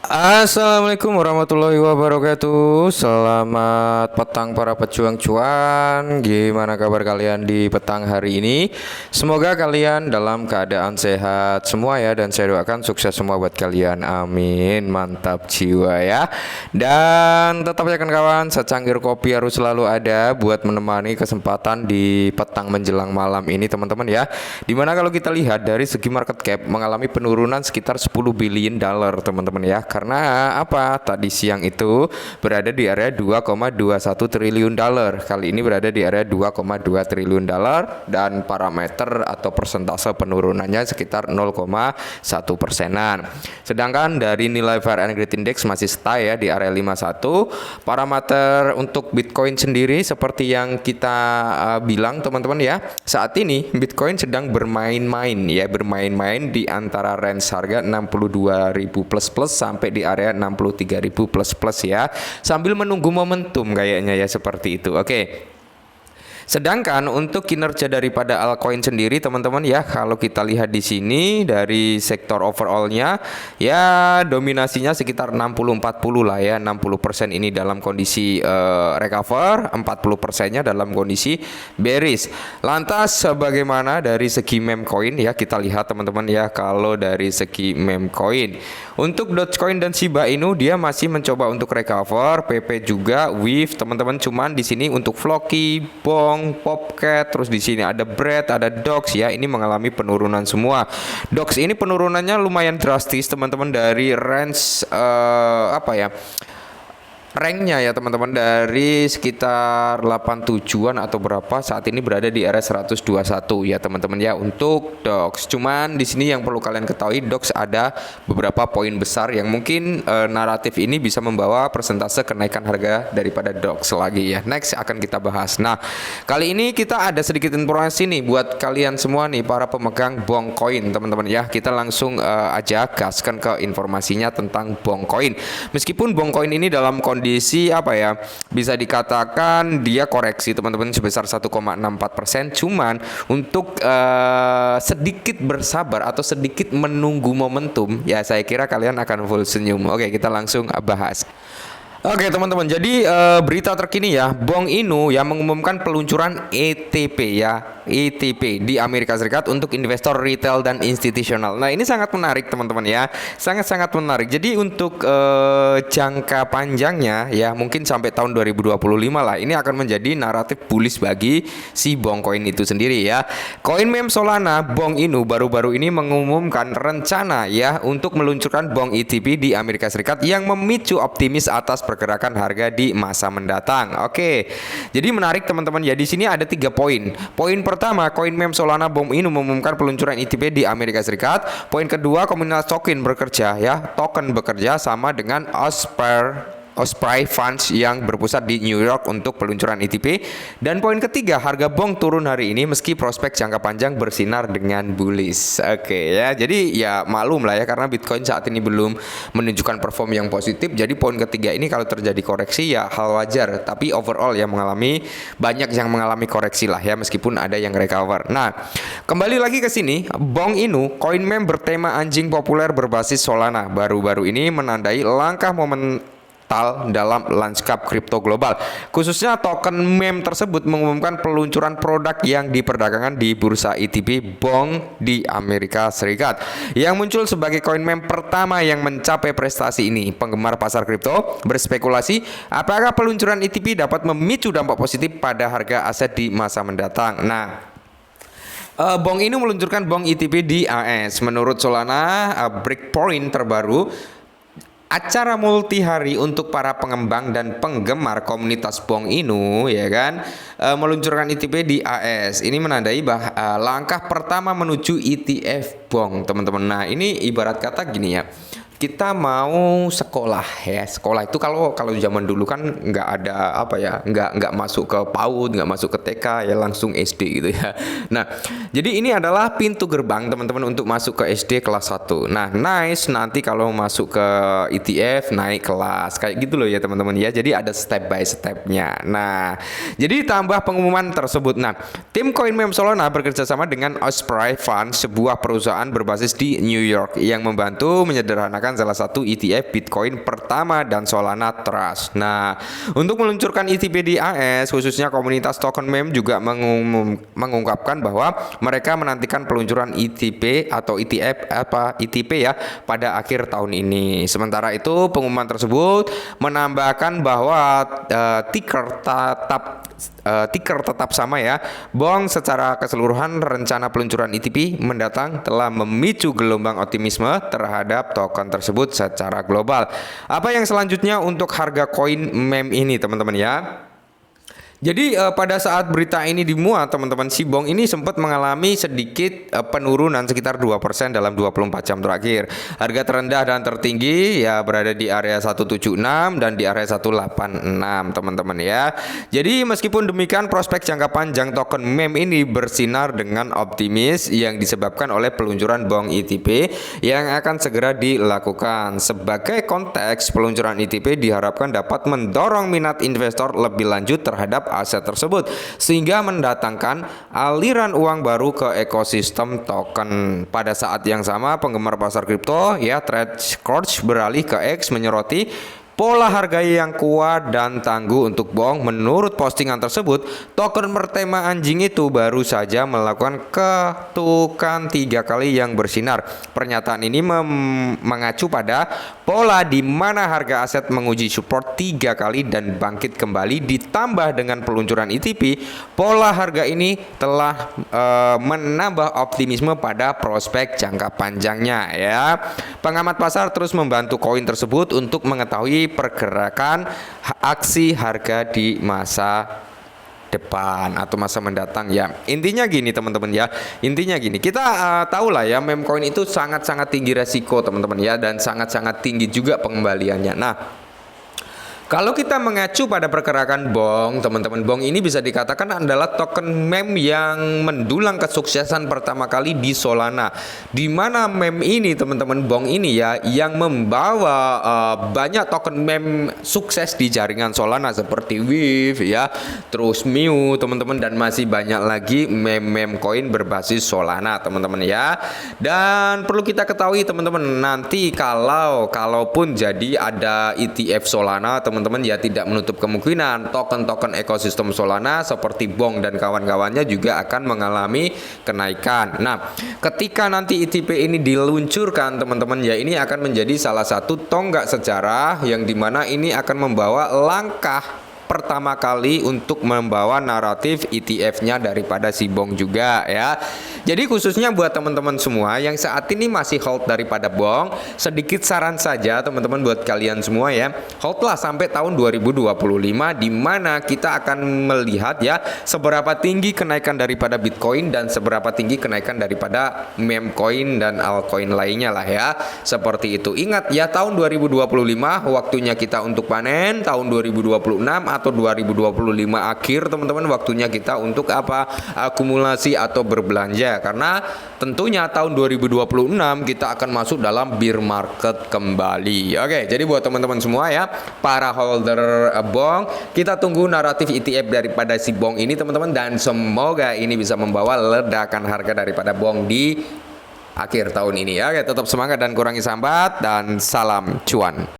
Assalamualaikum warahmatullahi wabarakatuh. Selamat petang para pejuang cuan. Gimana kabar kalian di petang hari ini? Semoga kalian dalam keadaan sehat semua ya, dan saya doakan sukses semua buat kalian. Amin. Mantap jiwa ya. Dan tetap ya kawan, secangkir kopi harus selalu ada buat menemani kesempatan di petang menjelang malam ini teman-teman ya. Dimana kalau kita lihat dari segi market cap mengalami penurunan sekitar 10 billion dollar teman-teman ya. Karena apa? Tadi siang itu berada di area 2,21 triliun dolar. Kali ini berada di area 2,2 triliun dolar dan parameter atau persentase penurunannya sekitar 0,1%-an. Sedangkan dari nilai Fear and Greed Index masih stay ya di area 51. Parameter untuk Bitcoin sendiri seperti yang kita bilang teman-teman ya. Saat ini Bitcoin sedang bermain-main di antara range harga 62.000 plus sampai di area 63.000 plus ya, sambil menunggu momentum kayaknya ya, seperti itu. Oke. Sedangkan untuk kinerja daripada altcoin sendiri teman-teman ya, kalau kita lihat di sini dari sektor overallnya ya, dominasinya sekitar 60-40 lah ya. 60% ini dalam kondisi recover, 40%-nya dalam kondisi bearish. Lantas bagaimana dari segi meme coin ya, kita lihat teman-teman ya. Kalau dari segi meme coin untuk Dogecoin dan Shiba Inu dia masih mencoba untuk recover, PP juga, Wave teman-teman. Cuman di sini untuk Floki, Bong, Popcat, terus di sini ada Bread, ada Dox ya, ini mengalami penurunan semua. Dox ini penurunannya lumayan drastis teman-teman, dari range ranknya ya teman-teman, dari sekitar 87-an atau berapa, saat ini berada di area 121 ya teman-teman ya untuk Dox. Cuman di sini yang perlu kalian ketahui, Dox ada beberapa poin besar yang mungkin naratif ini bisa membawa persentase kenaikan harga daripada Dox lagi ya. Next akan kita bahas. Nah, kali ini kita ada sedikit informasi nih buat kalian semua nih para pemegang Bongcoin teman-teman ya. Kita langsung aja gaskan ke informasinya tentang Bongcoin. Meskipun Bongcoin ini dalam kondisi bisa dikatakan dia koreksi teman-teman sebesar 1,64%, cuman untuk sedikit bersabar atau sedikit menunggu momentum ya, saya kira kalian akan full senyum. Oke, kita langsung bahas. Oke teman-teman, jadi berita terkini ya, Bong Inu yang mengumumkan peluncuran ETP ya, ETP di Amerika Serikat untuk investor retail dan institusional. Nah ini sangat menarik teman-teman ya, sangat-sangat menarik. Jadi untuk jangka panjangnya ya, mungkin sampai tahun 2025 lah, ini akan menjadi naratif bullish bagi si Bongcoin itu sendiri ya. Koin meme Solana Bong Inu baru-baru ini mengumumkan rencana ya untuk meluncurkan Bong ETP di Amerika Serikat yang memicu optimis atas pergerakan harga di masa mendatang. Oke. Jadi menarik teman-teman ya, di sini ada 3 poin. Poin pertama, koin meme Solana Bong Inu mengumumkan peluncuran ETP di Amerika Serikat. Poin kedua, komunitas token bekerja sama dengan Osprey Funds yang berpusat di New York untuk peluncuran ETP. Dan poin ketiga, harga Bong turun hari ini meski prospek jangka panjang bersinar dengan bullish. Oke ya, jadi ya maklum lah ya, karena Bitcoin saat ini belum menunjukkan perform yang positif. Jadi poin ketiga ini kalau terjadi koreksi ya hal wajar. Tapi overall ya banyak yang mengalami koreksi lah ya, meskipun ada yang recover. Nah, kembali lagi ke sini, Bong Inu, koin meme bertema anjing populer berbasis Solana, baru-baru ini menandai langkah dalam lanskap kripto global. Khususnya token meme tersebut mengumumkan peluncuran produk yang diperdagangkan di bursa ETP Bong di Amerika Serikat, yang muncul sebagai koin meme pertama yang mencapai prestasi ini. Penggemar pasar kripto berspekulasi apakah peluncuran ETP dapat memicu dampak positif pada harga aset di masa mendatang. Nah, Bong ini meluncurkan Bong ETP di AS. Menurut Solana Breakpoint terbaru, acara multi hari untuk para pengembang dan penggemar komunitas Bong Inu ya kan, meluncurkan ETP di AS. Ini menandai langkah pertama menuju ETF Bong teman-teman. Nah ini ibarat kata gini ya, kita mau sekolah ya, sekolah itu kalau zaman dulu kan nggak ada nggak masuk ke PAUD, nggak masuk ke TK ya, langsung SD gitu ya. Nah jadi ini adalah pintu gerbang teman-teman untuk masuk ke SD kelas 1. Nah nice, nanti kalau masuk ke ETF naik kelas kayak gitu loh ya teman-teman ya. Jadi ada step by stepnya. Nah jadi tambah pengumuman tersebut. Nah tim Coin Meme Solana bekerja sama dengan Osprey Funds, sebuah perusahaan berbasis di New York yang membantu menyederhanakan merupakan salah satu ETF Bitcoin pertama dan Solana Trust. Nah, untuk meluncurkan ETP di AS, khususnya komunitas token meme juga mengungkapkan bahwa mereka menantikan peluncuran ETP atau ETF ETP ya pada akhir tahun ini. Sementara itu, pengumuman tersebut menambahkan bahwa ticker tetap sama ya. BONG secara keseluruhan rencana peluncuran ETP mendatang telah memicu gelombang optimisme terhadap token tersebut secara global. Apa yang selanjutnya untuk harga koin meme ini teman-teman ya? Jadi pada saat berita ini dimuat teman-teman, si BONG ini sempat mengalami sedikit penurunan sekitar 2% dalam 24 jam terakhir. Harga terendah dan tertinggi ya berada di area 176 dan di area 186 teman-teman ya. Jadi meskipun demikian, prospek jangka panjang token meme ini bersinar dengan optimis yang disebabkan oleh peluncuran BONG ETP yang akan segera dilakukan. Sebagai konteks, peluncuran ETP diharapkan dapat mendorong minat investor lebih lanjut terhadap aset tersebut sehingga mendatangkan aliran uang baru ke ekosistem token. Pada saat yang sama, penggemar pasar kripto ya TradeScorch beralih ke X menyoroti pola harga yang kuat dan tangguh untuk BONG. Menurut postingan tersebut, token bertema anjing itu baru saja melakukan ketukan 3 kali yang bersinar. Pernyataan ini mengacu pada pola di mana harga aset menguji support 3 kali dan bangkit kembali, ditambah dengan peluncuran ETP. Pola harga ini telah menambah optimisme pada prospek jangka panjangnya ya. Pengamat pasar terus membantu koin tersebut untuk mengetahui pergerakan aksi harga di masa depan atau masa mendatang ya. Intinya gini teman-teman ya. Intinya gini, kita tahu lah ya, meme coin itu sangat-sangat tinggi resiko teman-teman ya, dan sangat-sangat tinggi juga pengembaliannya. Nah, kalau kita mengacu pada pergerakan BONG, teman-teman, BONG ini bisa dikatakan adalah token meme yang mendulang kesuksesan pertama kali di Solana. Di mana meme ini, teman-teman, BONG ini ya, yang membawa banyak token meme sukses di jaringan Solana seperti Wave ya, terus Miu, teman-teman, dan masih banyak lagi meme coin berbasis Solana, teman-teman ya. Dan perlu kita ketahui, teman-teman, nanti kalaupun jadi ada ETF Solana, teman-teman ya, tidak menutup kemungkinan token-token ekosistem Solana seperti BONG dan kawan-kawannya juga akan mengalami kenaikan. Nah, ketika nanti ETP ini diluncurkan, teman-teman ya, ini akan menjadi salah satu tonggak sejarah yang dimana ini akan membawa langkah pertama kali untuk membawa naratif ETF-nya daripada si BONG juga ya. Jadi khususnya buat teman-teman semua yang saat ini masih hold daripada BONG, sedikit saran saja teman-teman buat kalian semua ya, holdlah sampai tahun 2025 di mana kita akan melihat ya seberapa tinggi kenaikan daripada Bitcoin dan seberapa tinggi kenaikan daripada meme coin dan altcoin lainnya lah ya. Seperti itu. Ingat ya, tahun 2025 waktunya kita untuk panen, tahun 2026 atau 2025 akhir teman-teman waktunya kita untuk apa? Akumulasi atau berbelanja, karena tentunya tahun 2026 kita akan masuk dalam bear market kembali. Oke, jadi buat teman-teman semua ya, para holder BONG, kita tunggu naratif ETF daripada si BONG ini teman-teman, dan semoga ini bisa membawa ledakan harga daripada BONG di akhir tahun ini ya. Oke, tetap semangat dan kurangi sambat, dan salam cuan.